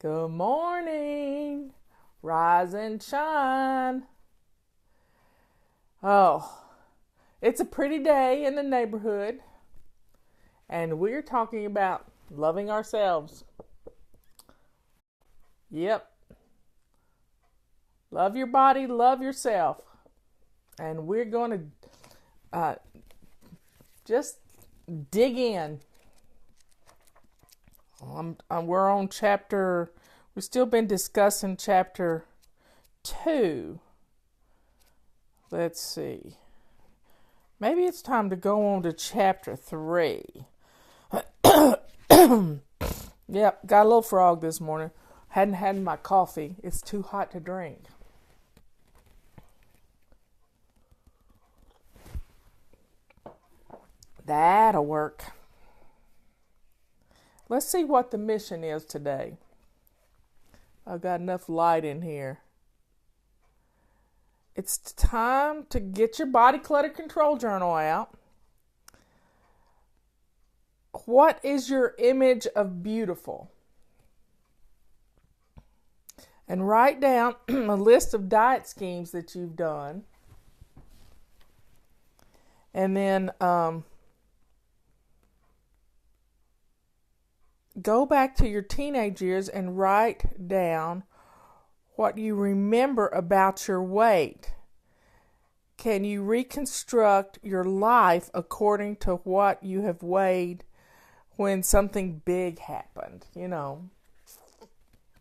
Good morning. Rise and shine. Oh, it's a pretty day in the neighborhood, and we're talking about loving ourselves. Yep. Love your body, love yourself. And we're going to just dig in. We're on we've still been discussing chapter 2. Let's see. Maybe it's time to go on to chapter 3. Yep, got a little frog this morning. Hadn't had my coffee. It's too hot to drink. That'll work. Let's see what the mission is today. I've got enough light in here. It's time to get your body clutter control journal out. What is your image of beautiful? And write down a list of diet schemes that you've done. And then go back to your teenage years and write down what you remember about your weight. Can you reconstruct your life according to what you have weighed when something big happened? You know,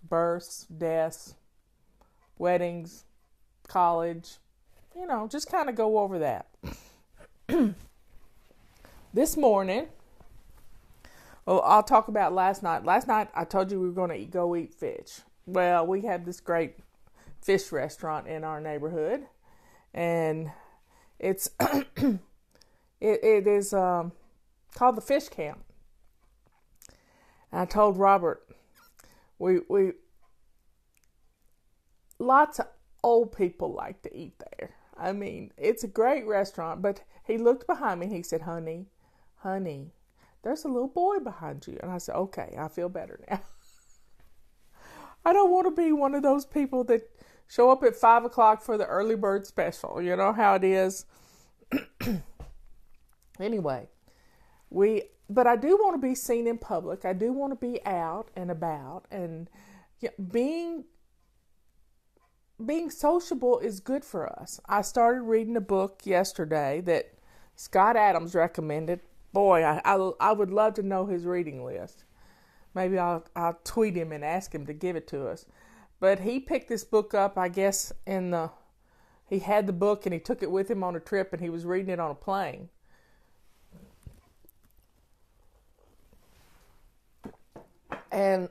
births, deaths, weddings, college. You know, just kind of go over that. This morning, well, I'll talk about last night. Last night, I told you we were going to go eat fish. Well, we had this great fish restaurant in our neighborhood, and it's it is called the Fish Camp. And I told Robert, we lots of old people like to eat there. I mean, it's a great restaurant, but he looked behind me and he said, honey, there's a little boy behind you. And I said, okay, I feel better now. I don't want to be one of those people that show up at 5 o'clock for the early bird special. You know how it is. Anyway, but I do want to be seen in public. I do want to be out and about, and being sociable is good for us. I started reading a book yesterday that Scott Adams recommended. Boy, I would love to know his reading list. Maybe I'll tweet him and ask him to give it to us. But he picked this book up, I guess, he had the book and he took it with him on a trip and he was reading it on a plane. And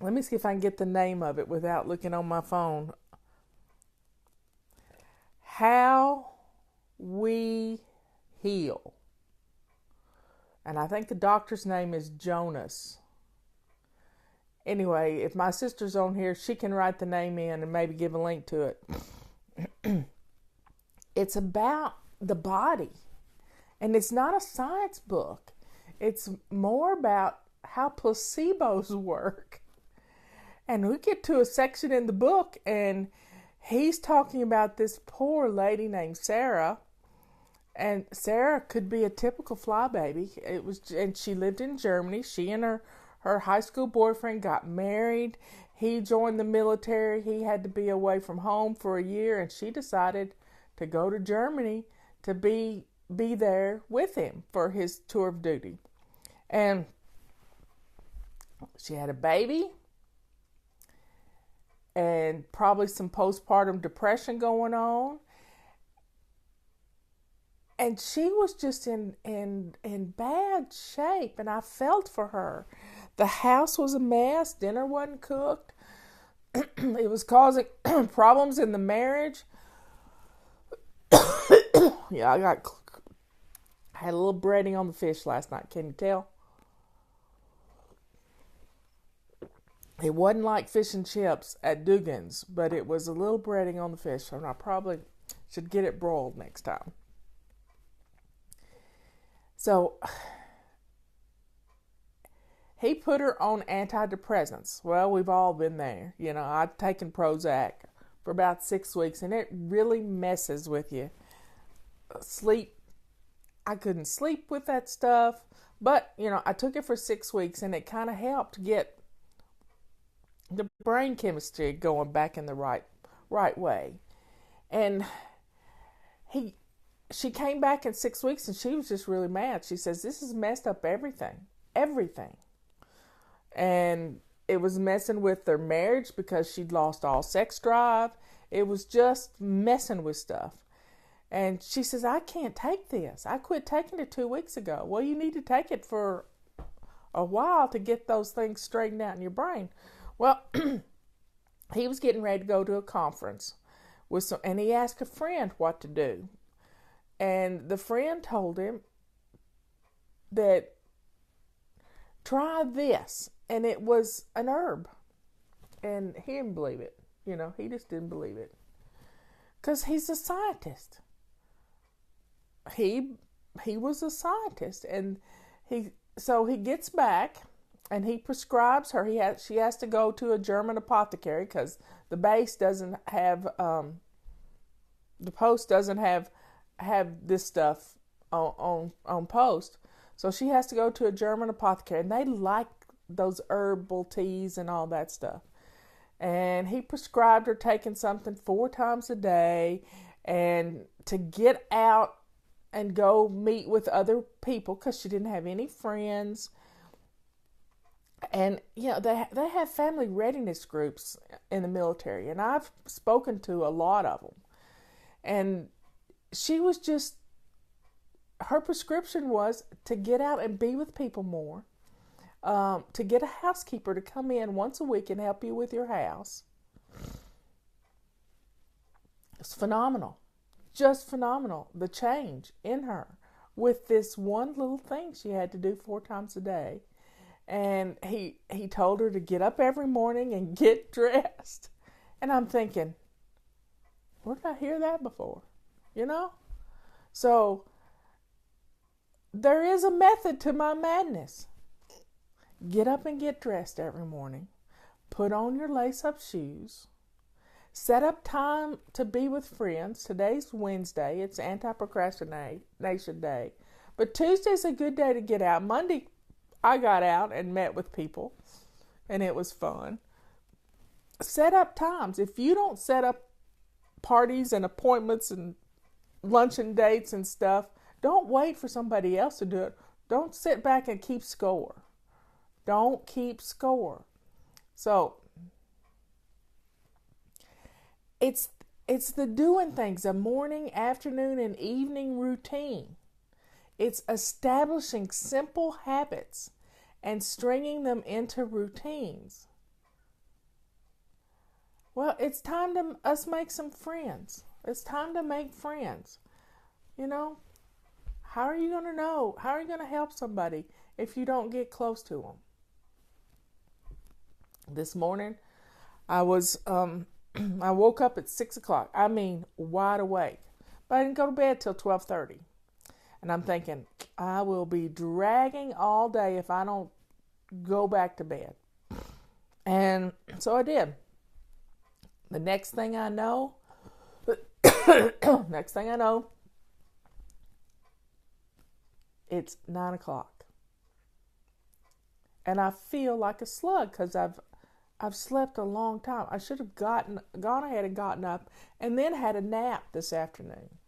let me see if I can get the name of it without looking on my phone. How We Heal. And I think the doctor's name is Jonas. Anyway, if my sister's on here, she can write the name in and maybe give a link to it. It's about the body. And it's not a science book. It's more about how placebos work. And we get to a section in the book, and he's talking about this poor lady named Sarah. And Sarah could be a typical flybaby. And she lived in Germany. She and her high school boyfriend got married. He joined the military. He had to be away from home for a year, and she decided to go to Germany to be there with him for his tour of duty. And she had a baby and probably some postpartum depression going on. And she was just in bad shape, and I felt for her. The house was a mess. Dinner wasn't cooked. It was causing problems in the marriage. Yeah, I had a little breading on the fish last night. Can you tell? It wasn't like fish and chips at Dugan's, but it was a little breading on the fish, and I probably should get it broiled next time. So He put her on antidepressants. Well, we've all been there. You know, I've taken Prozac for about 6 weeks, and it really messes with you. Sleep, I couldn't sleep with that stuff. But, you know, I took it for 6 weeks, and it kind of helped get the brain chemistry going back in the right way. And she came back in 6 weeks, and she was just really mad. She says, this has messed up everything. And it was messing with their marriage because she'd lost all sex drive. It was just messing with stuff. And she says, I can't take this. I quit taking it 2 weeks ago. Well, you need to take it for a while to get those things straightened out in your brain. Well, he was getting ready to go to a conference and he asked a friend what to do. And the friend told him that try this. And it was an herb. And he didn't believe it. You know, he just didn't believe it. Because he's a scientist. He was a scientist. And so he gets back and he prescribes her. She has to go to a German apothecary because the base doesn't have, the post doesn't have this stuff on post. So she has to go to a German apothecary, and they like those herbal teas and all that stuff. And he prescribed her taking something 4 times a day and to get out and go meet with other people because she didn't have any friends. And, you know, they have family readiness groups in the military, and I've spoken to a lot of them. And she was just, her prescription was to get out and be with people more, to get a housekeeper to come in once a week and help you with your house. It's phenomenal. Just phenomenal. The change in her with this one little thing she had to do 4 times a day. And he told her to get up every morning and get dressed. And I'm thinking, where did I hear that before? You know? So there is a method to my madness. Get up and get dressed every morning. Put on your lace-up shoes. Set up time to be with friends. Today's Wednesday. It's anti-procrastination day. But Tuesday's a good day to get out. Monday, I got out and met with people, and it was fun. Set up times. If you don't set up parties and appointments and luncheon dates and stuff, don't wait for somebody else to do it. Don't sit back and keep score. Don't keep score. So, it's the doing things, a morning, afternoon, and evening routine. It's establishing simple habits and stringing them into routines. Well, it's time to us make some friends. It's time to make friends. You know, how are you going to know? How are you going to help somebody if you don't get close to them? This morning, I woke up at 6 o'clock. I mean, wide awake. But I didn't go to bed till 12:30. And I'm thinking, I will be dragging all day if I don't go back to bed. And so I did. The next thing I know, it's 9 o'clock. And I feel like a slug because I've slept a long time. I should have gone ahead and gotten up and then had a nap this afternoon.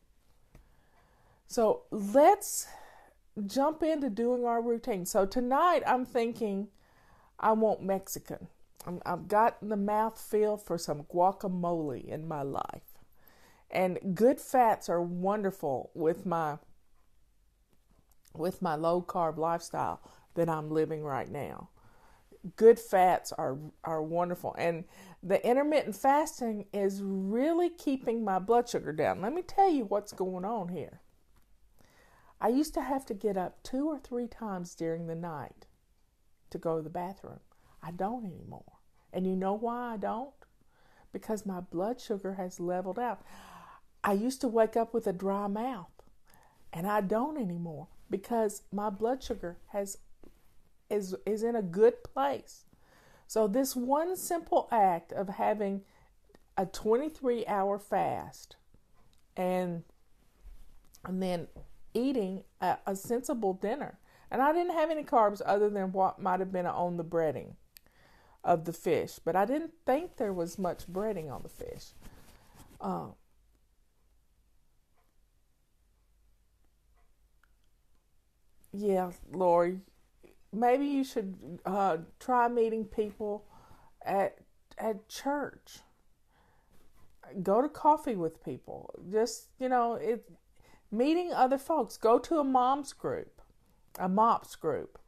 So let's jump into doing our routine. So tonight I'm thinking I want Mexican. I've got the mouth feel for some guacamole in my life. And good fats are wonderful with my low carb lifestyle that I'm living right now. Good fats are wonderful. And the intermittent fasting is really keeping my blood sugar down. Let me tell you what's going on here. I used to have to get up 2 or 3 times during the night to go to the bathroom. I don't anymore. And you know why I don't? Because my blood sugar has leveled out. I used to wake up with a dry mouth, and I don't anymore because my blood sugar is in a good place. So this one simple act of having a 23-hour fast and then eating a sensible dinner. And I didn't have any carbs other than what might have been on the breading of the fish. But I didn't think there was much breading on the fish. Yeah, Lori, maybe you should try meeting people at church. Go to coffee with people. Just, meeting other folks. Go to a mom's group, a MOPS group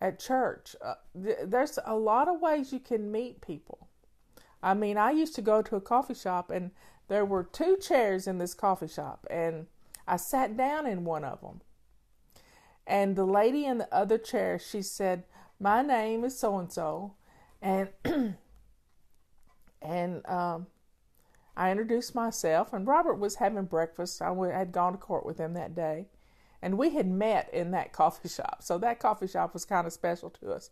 at church. There's a lot of ways you can meet people. I mean, I used to go to a coffee shop, and there were 2 chairs in this coffee shop, and I sat down in one of them. And the lady in the other chair, she said, "My name is so-and-so," and and I introduced myself, and Robert was having breakfast. I had gone to court with him that day, and we had met in that coffee shop. So that coffee shop was kind of special to us.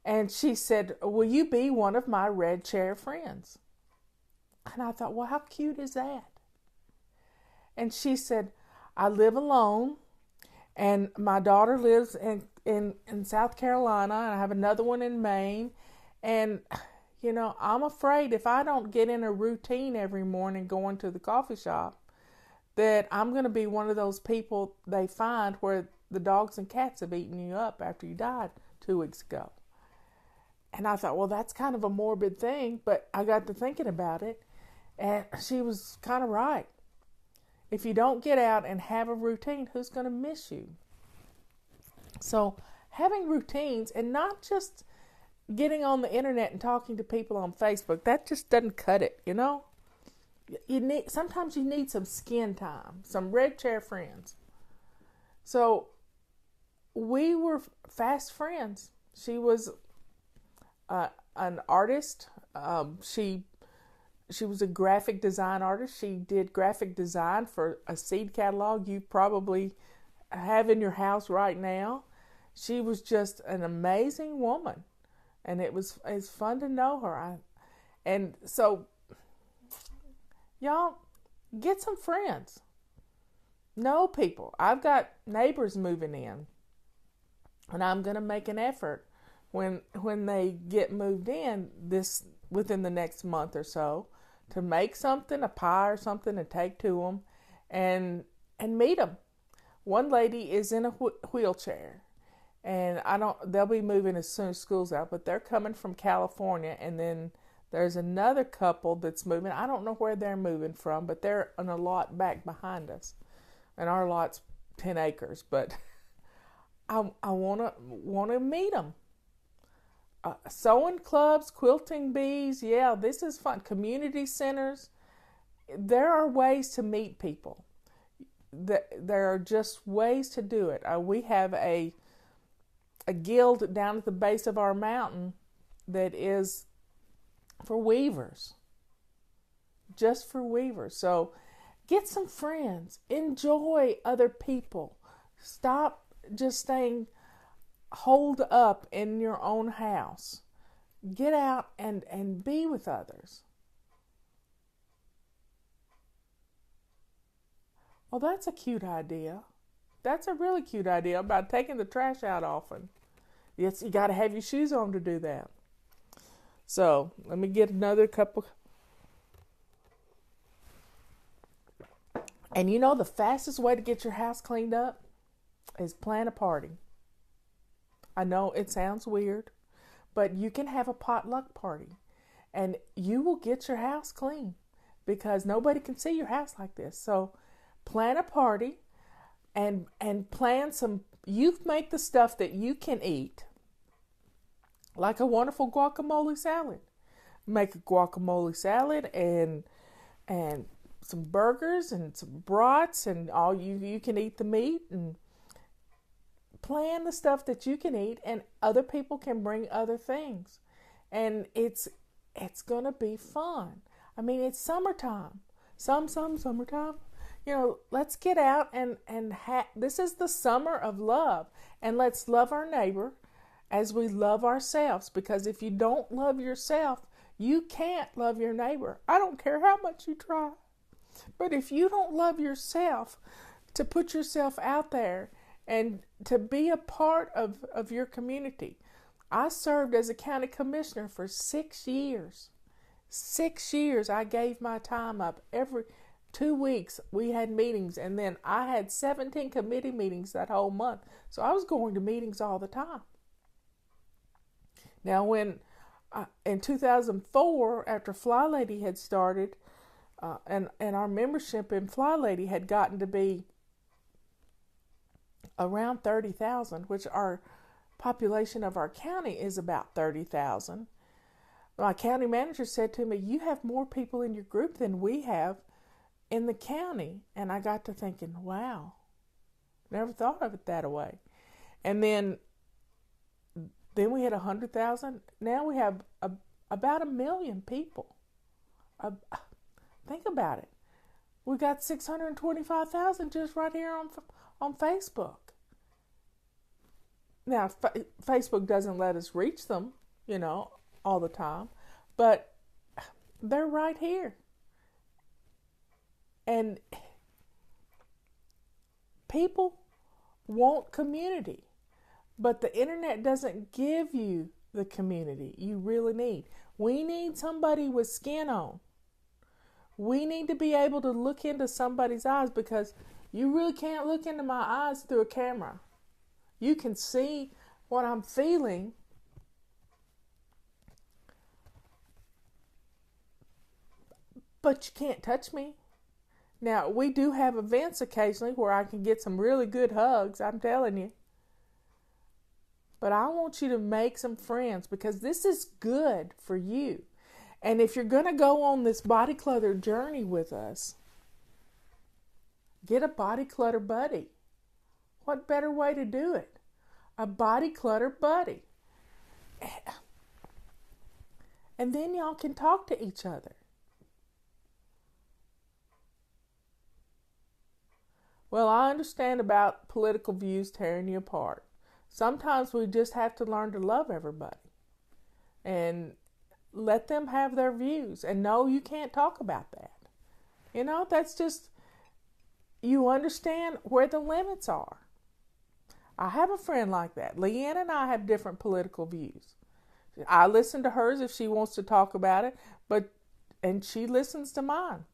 And she said, "Will you be one of my red chair friends?" And I thought, well, how cute is that? And she said, "I live alone, and my daughter lives in South Carolina, and I have another one in Maine. And, I'm afraid if I don't get in a routine every morning going to the coffee shop, that I'm going to be one of those people they find where the dogs and cats have eaten you up after you died 2 weeks ago." And I thought, well, that's kind of a morbid thing, but I got to thinking about it, and she was kind of right. If you don't get out and have a routine, who's going to miss you? So having routines, and not just getting on the internet and talking to people on Facebook, that just doesn't cut it, Sometimes you need some skin time, some red chair friends. So we were fast friends. She was an artist. She was a graphic design artist. She did graphic design for a seed catalog you probably have in your house right now. She was just an amazing woman, and it's fun to know her. And so, y'all, get some friends. Know people. I've got neighbors moving in, and I'm going to make an effort when they get moved in within the next month or so, to make something, a pie or something, and take to them and meet them. One lady is in a wheelchair, and they'll be moving as soon as school's out, but they're coming from California. And then there's another couple that's moving. I don't know where they're moving from, but they're on a lot back behind us, and our lot's 10 acres, but I want to meet them. Sewing clubs, quilting bees, yeah, this is fun. Community centers. There are ways to meet people. There are just ways to do it. We have a guild down at the base of our mountain that is for weavers. Just for weavers. So get some friends. Enjoy other people. Stop just staying holed up in your own house. Get out and be with others. Well, that's a cute idea. That's a really cute idea about taking the trash out often. Yes, you got to have your shoes on to do that. So, let me get another couple. And the fastest way to get your house cleaned up is plan a party. I know it sounds weird, but you can have a potluck party, and you will get your house clean because nobody can see your house like this. So plan a party and plan some. You make the stuff that you can eat, like a wonderful guacamole salad. Make a guacamole salad and some burgers and some brats, and all you can eat the meat, and plan the stuff that you can eat, and other people can bring other things, and it's gonna be fun. I mean, it's summertime, summertime. Let's get out and this is the summer of love, and let's love our neighbor, as we love ourselves. Because if you don't love yourself, you can't love your neighbor. I don't care how much you try. But if you don't love yourself, to put yourself out there and to be a part of your community. I served as a county commissioner for 6 years. 6 years I gave my time up. Every 2 weeks we had meetings, and then I had 17 committee meetings that whole month. So I was going to meetings all the time. Now when in 2004, after Fly Lady had started, and our membership in Fly Lady had gotten to be around 30,000, which our population of our county is about 30,000. My county manager said to me, "You have more people in your group than we have in the county." And I got to thinking, wow, never thought of it that way. And then we had 100,000. Now we have about 1 million people. Think about it. We got 625,000 just right here on Facebook. Now, Facebook doesn't let us reach them, all the time, but they're right here. And people want community, but the internet doesn't give you the community you really need. We need somebody with skin on. We need to be able to look into somebody's eyes, because you really can't look into my eyes through a camera. You can see what I'm feeling, but you can't touch me. Now, we do have events occasionally where I can get some really good hugs, I'm telling you. But I want you to make some friends, because this is good for you. And if you're going to go on this body clutter journey with us, get a body clutter buddy. What better way to do it? A body clutter buddy. And then y'all can talk to each other. Well, I understand about political views tearing you apart. Sometimes we just have to learn to love everybody and let them have their views. And no, you can't talk about that. That's just, you understand where the limits are. I have a friend like that. Leanne and I have different political views. I listen to hers if she wants to talk about it, and she listens to mine.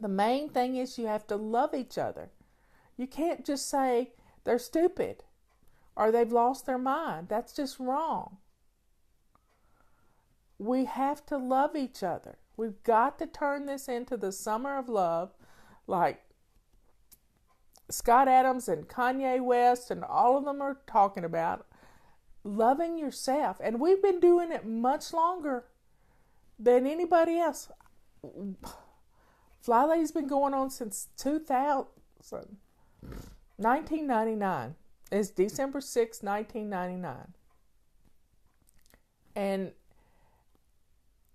The main thing is you have to love each other. You can't just say they're stupid or they've lost their mind. That's just wrong. We have to love each other. We've got to turn this into the summer of love, like Scott Adams and Kanye West and all of them are talking about. Loving yourself. And we've been doing it much longer than anybody else. Fly Lady's been going on since 1999. It's December 6, 1999. And,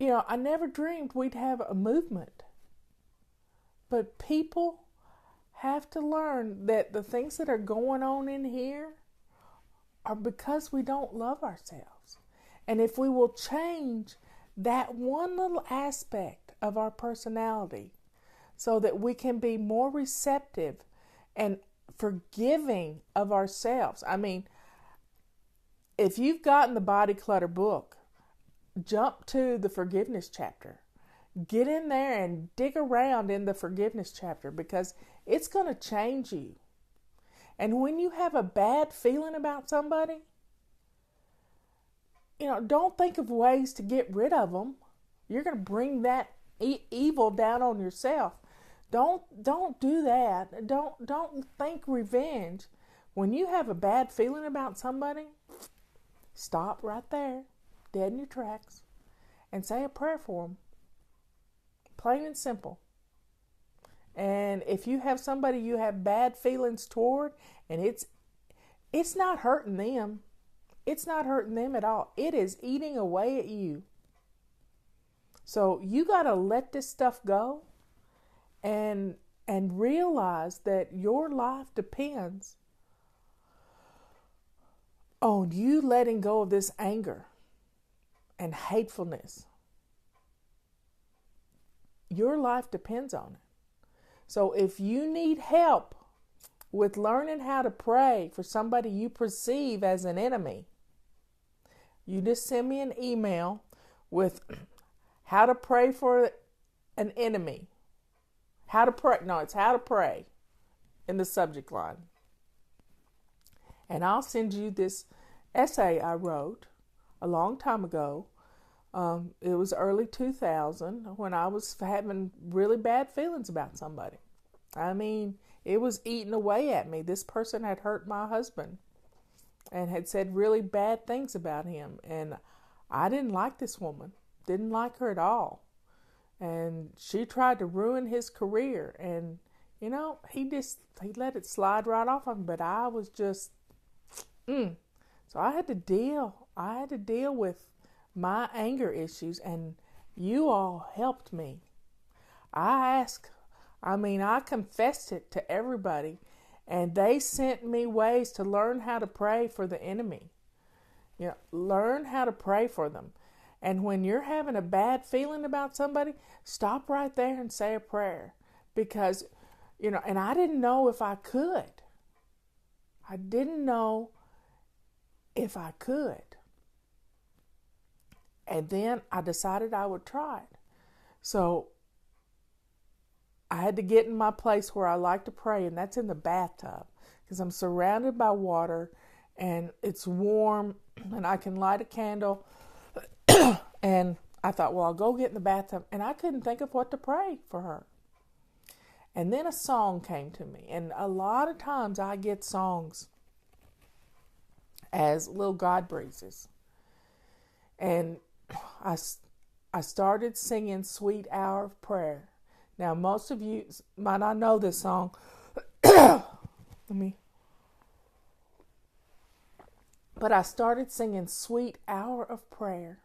I never dreamed we'd have a movement. But people have to learn that the things that are going on in here are because we don't love ourselves. And if we will change that one little aspect of our personality so that we can be more receptive and forgiving of ourselves. I mean, if you've gotten the Body Clutter book, jump to the forgiveness chapter. Get in there and dig around in the forgiveness chapter, because it's going to change you. And when you have a bad feeling about somebody, don't think of ways to get rid of them. You're going to bring that evil down on yourself. Don't do that. Don't think revenge. When you have a bad feeling about somebody, stop right there, dead in your tracks, and say a prayer for them. Plain and simple. And if you have somebody you have bad feelings toward, and it's not hurting them. It's not hurting them at all. It is eating away at you. So you got to let this stuff go and realize that your life depends on you letting go of this anger and hatefulness. Your life depends on it. So if you need help with learning how to pray for somebody you perceive as an enemy, you just send me an email with how to pray for an enemy. How to pray. No, it's how to pray in the subject line. And I'll send you this essay I wrote a long time ago. It was early 2000 when I was having really bad feelings about somebody. I mean, it was eating away at me. This person had hurt my husband and had said really bad things about him. And I didn't like this woman. Didn't like her at all. And she tried to ruin his career. And, you know, he let it slide right off of him. But I was just, So I had to deal with my anger issues. And you all helped me. I confessed it to everybody. And they sent me ways to learn how to pray for the enemy. You know, learn how to pray for them. And when you're having a bad feeling about somebody, stop right there and say a prayer. Because, you know, and I didn't know if I could. I didn't know if I could. And then I decided I would try it. So I had to get in my place where I like to pray, and that's in the bathtub. Because I'm surrounded by water, and it's warm, and I can light a candle. And I thought, well, I'll go get in the bathtub. And I couldn't think of what to pray for her. And then a song came to me. And a lot of times I get songs as little God breezes. And I started singing Sweet Hour of Prayer. Now, most of you might not know this song. But I started singing Sweet Hour of Prayer.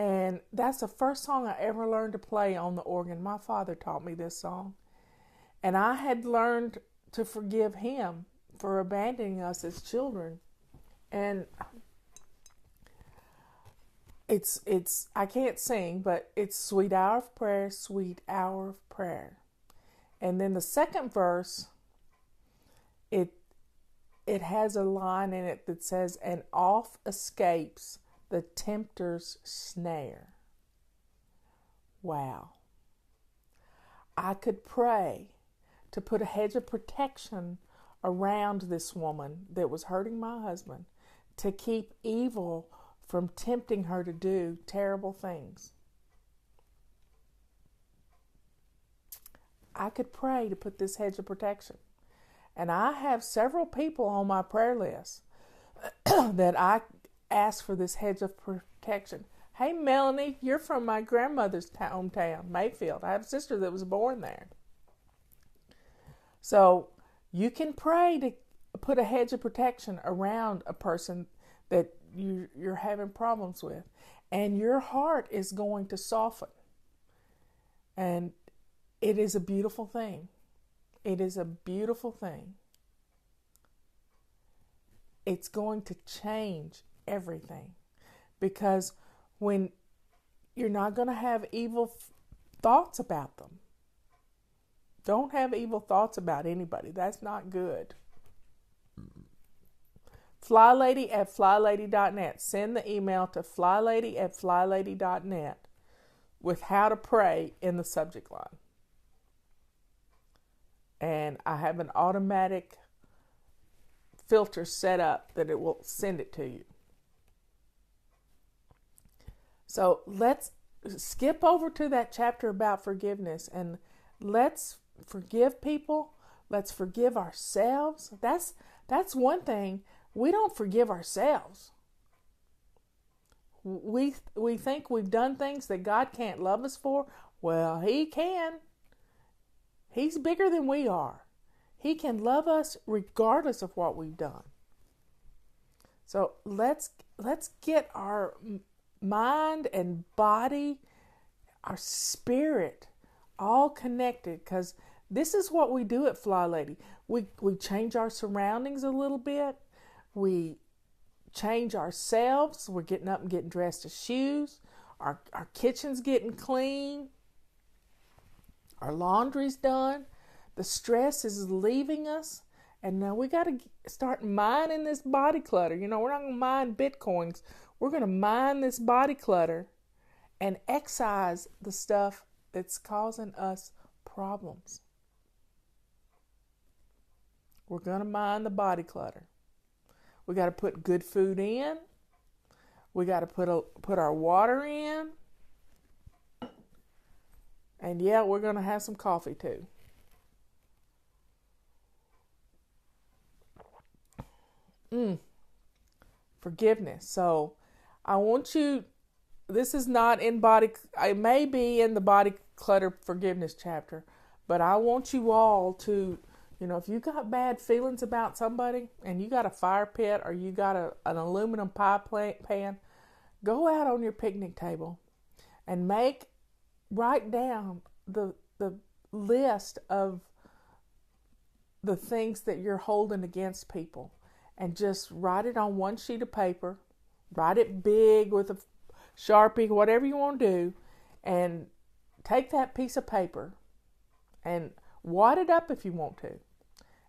And that's the first song I ever learned to play on the organ. My father taught me this song. And I had learned to forgive him for abandoning us as children. And it's I can't sing, but it's Sweet Hour of Prayer, Sweet Hour of Prayer. And then the second verse, it has a line in it that says, and off escapes the tempter's snare. Wow. I could pray to put a hedge of protection around this woman that was hurting my husband, to keep evil from tempting her to do terrible things. I could pray to put this hedge of protection. And I have several people on my prayer list that I ask for this hedge of protection. Hey, Melanie, you're from my grandmother's hometown, Mayfield. I have a sister that was born there. So you can pray to put a hedge of protection around a person that you're having problems with. And your heart is going to soften. And it is a beautiful thing. It is a beautiful thing. It's going to change everything. Because when you're not going to have evil thoughts about them. Don't have evil thoughts about anybody. That's not good. FlyLady@FlyLady.net. Send the email to FlyLady@FlyLady.net with how to pray in the subject line. And I have an automatic filter set up that it will send it to you. So let's skip over to that chapter about forgiveness and let's forgive people. Let's forgive ourselves. That's one thing. We don't forgive ourselves. We think we've done things that God can't love us for. Well, He can. He's bigger than we are. He can love us regardless of what we've done. So let's get our mind and body, our spirit all connected, because this is what we do at Fly Lady. We change our surroundings a little bit. We change ourselves. We're getting up and getting dressed to shoes. Our kitchen's getting clean. Our laundry's done. The stress is leaving us. And now we got to start mining this body clutter. We're not going to mine Bitcoins. We're going to mine this body clutter and excise the stuff that's causing us problems. We're going to mine the body clutter. We got to put good food in. We got to put our water in. And yeah, we're going to have some coffee too. Forgiveness. So I want you, this is not in body, it may be in the body clutter forgiveness chapter, but I want you all to, if you got bad feelings about somebody and you got a fire pit or you got an aluminum pie pan, go out on your picnic table and write down the list of the things that you're holding against people. And just write it on one sheet of paper. Write it big with a Sharpie, whatever you want to do. And take that piece of paper and wad it up if you want to.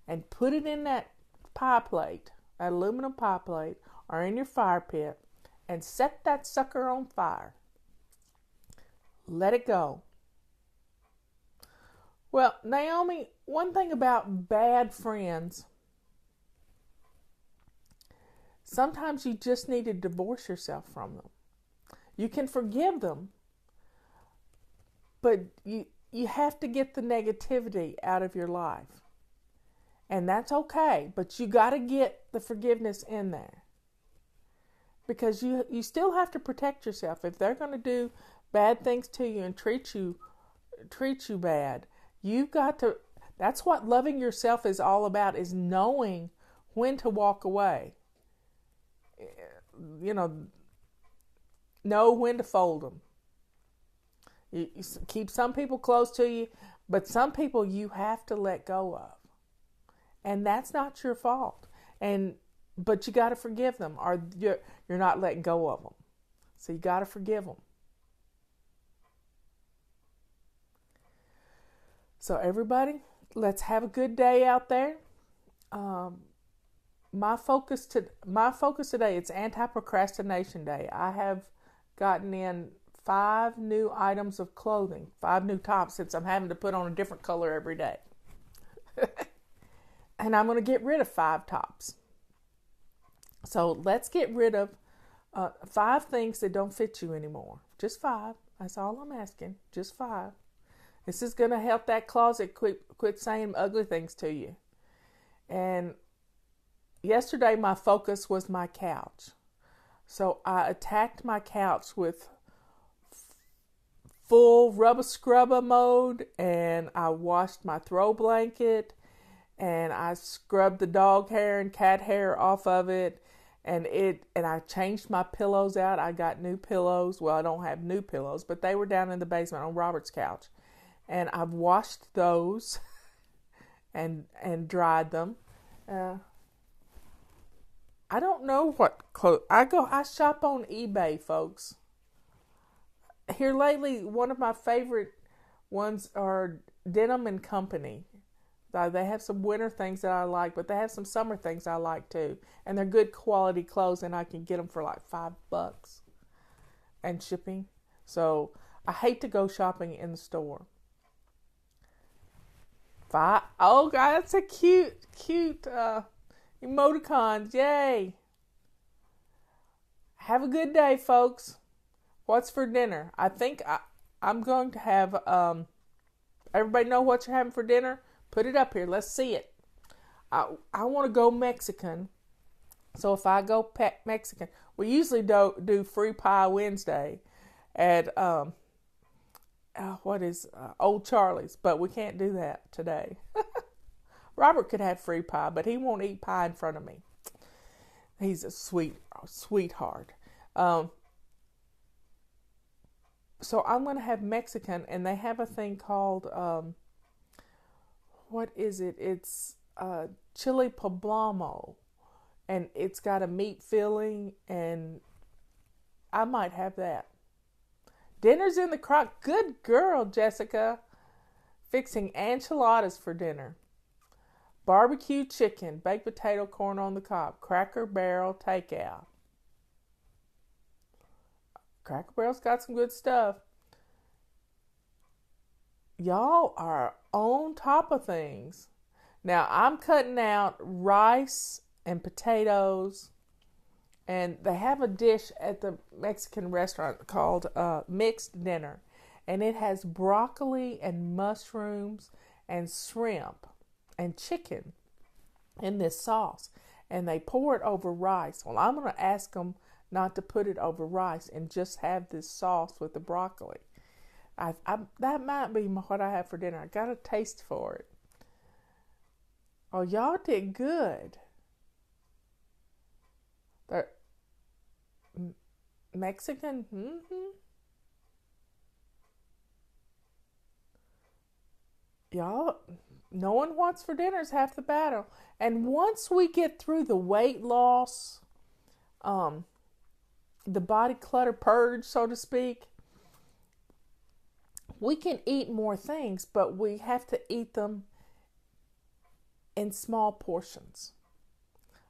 And put it in that pie plate, that aluminum pie plate, or in your fire pit. And set that sucker on fire. Let it go. Well, Naomi, one thing about bad friends, sometimes you just need to divorce yourself from them. You can forgive them, but you have to get the negativity out of your life. And that's okay, but you got to get the forgiveness in there. Because you still have to protect yourself. If they're going to do bad things to you and treat you bad, you've got to, that's what loving yourself is all about, is knowing when to walk away. Know when to fold them. You keep some people close to you, but some people you have to let go of. And that's not your fault. But you got to forgive them, or you're not letting go of them. So you got to forgive them. So everybody, let's have a good day out there. My focus today, it's anti-procrastination day. I have gotten in 5 new items of clothing, 5 new tops, since I'm having to put on a different color every day. And I'm going to get rid of 5 tops. So let's get rid of 5 things that don't fit you anymore. Just 5. That's all I'm asking. Just 5. This is going to help that closet quit saying ugly things to you. And yesterday, my focus was my couch. So I attacked my couch with full rubber scrubber mode, and I washed my throw blanket, and I scrubbed the dog hair and cat hair off of it, and I changed my pillows out. I got new pillows. Well, I don't have new pillows, but they were down in the basement on Robert's couch, and I've washed those and dried them. I don't know what clothes. I shop on eBay, folks. Here lately, one of my favorite ones are Denim & Company. They have some winter things that I like, but they have some summer things I like too. And they're good quality clothes, and I can get them for like $5 and shipping. So I hate to go shopping in the store. Oh, God, that's a cute emoticons. Yay. Have a good day, folks. What's for dinner? I think I'm going to have, everybody know what you're having for dinner? Put it up here. Let's see it. I want to go Mexican. So if I go Mexican, we usually do Free Pie Wednesday at, Old Charlie's, but we can't do that today. Robert could have free pie, but he won't eat pie in front of me. He's a sweetheart. So I'm going to have Mexican, and they have a thing called, what is it? It's chili poblano. and it's got a meat filling, and I might have that. Dinner's in the crock. Good girl, Jessica. Fixing enchiladas for dinner. Barbecue chicken, baked potato, corn on the cob, Cracker Barrel takeout. Cracker Barrel's got some good stuff. Y'all are on top of things. Now, I'm cutting out rice and potatoes, and they have a dish at the Mexican restaurant called mixed dinner, and it has broccoli and mushrooms and shrimp and chicken in this sauce, and they pour it over rice. Well, I'm going to ask them not to put it over rice and just have this sauce with the broccoli. That might be what I have for dinner. I got a taste for it. Oh, y'all did good. They're Mexican. Y'all, knowing what's for dinner is half the battle. And once we get through the weight loss, the body clutter purge, so to speak, we can eat more things, but we have to eat them in small portions.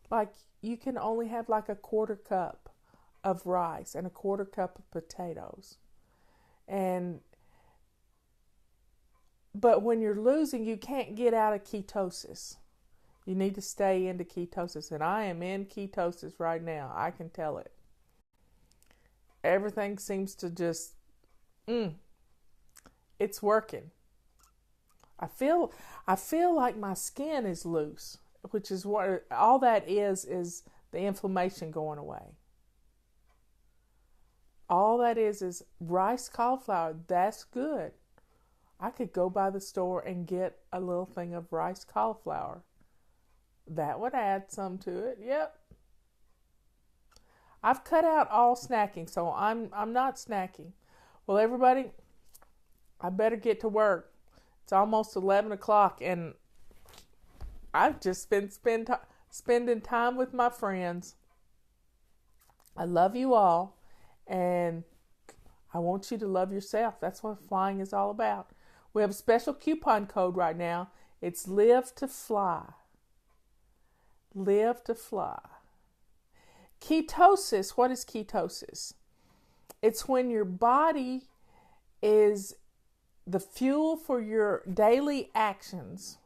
Like, you can only have like a quarter cup of rice and a quarter cup of potatoes. But when you're losing, you can't get out of ketosis. You need to stay into ketosis. And I am in ketosis right now. I can tell it. Everything seems to just, it's working. I feel like my skin is loose, which is what all that is the inflammation going away. All that is rice cauliflower. That's good. I could go by the store and get a little thing of rice cauliflower. That would add some to it. Yep. I've cut out all snacking, so I'm not snacking. Well, everybody, I better get to work. It's almost 11 o'clock, and I've just been spending time with my friends. I love you all, and I want you to love yourself. That's what flying is all about. We have a special coupon code right now. It's Live to Fly. Live to Fly. Ketosis, what is ketosis? It's when your body is the fuel for your daily actions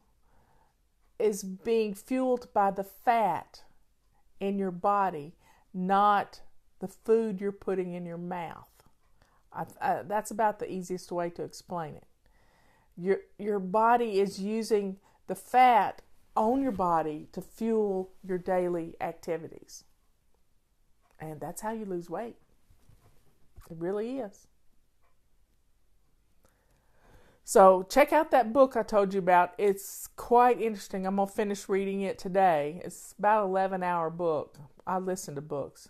is being fueled by the fat in your body, not the food you're putting in your mouth. That's about the easiest way to explain it. Your body is using the fat on your body to fuel your daily activities. And that's how you lose weight. It really is. So check out that book I told you about. It's quite interesting. I'm going to finish reading it today. It's about an 11-hour book. I listen to books.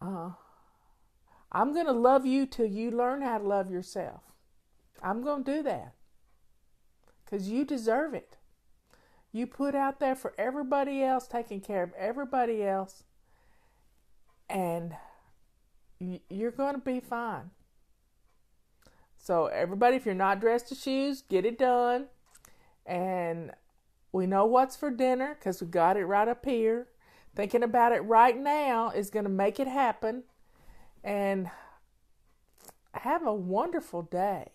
I'm going to love you till you learn how to love yourself. I'm going to do that. Because you deserve it. You put out there for everybody else, taking care of everybody else. And you're going to be fine. So everybody, if you're not dressed to shoes, get it done. And we know what's for dinner because we got it right up here. Thinking about it right now is going to make it happen. And have a wonderful day.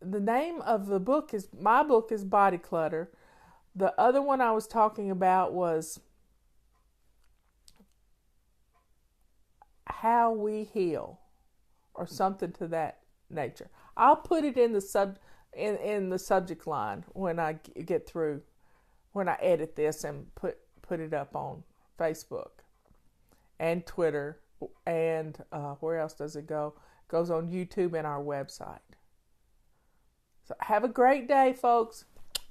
The name of the book is, my book is Body Clutter. The other one I was talking about was How We Heal, or something to that nature. I'll put it in the in the subject line when I get through, when I edit this and put it up on Facebook and Twitter, and where else does it go? It goes on YouTube and our website. So have a great day, folks.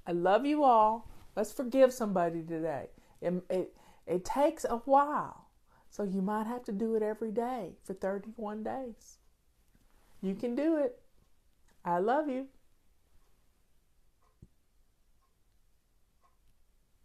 I love you all. Let's forgive somebody today. It takes a while, so you might have to do it every day for 31 days. You can do it. I love you.